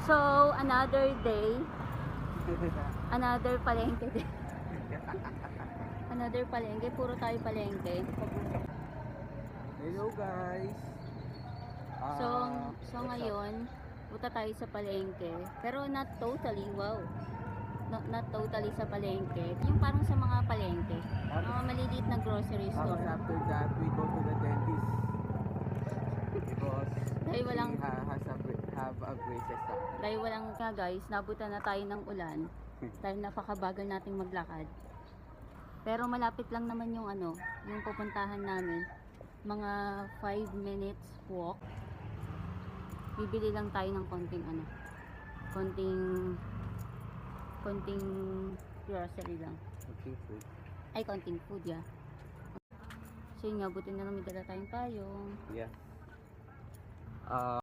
So, another day. Another palengke din. Another palengke. Puro tayo palengke. Hello guys. So ngayon, punta tayo sa palengke. Pero not totally, wow. Not totally sa palengke. Yung parang sa mga palengke. Mga maliliit na grocery Tapos store. after that, we go to the dentist. Because Dahil walang, he have a braces on. dahil walang ka guys, nabutan na tayo ng ulan. Dahil napakabagal nating maglakad. Pero malapit lang naman yung yung pupuntahan namin. Mga 5 minutes walk. Bibili lang tayo ng konting grocery lang. Okay, food. Ay, konting food, yeah. So yun nga, buti na lang may dala tayong payong. Yeah.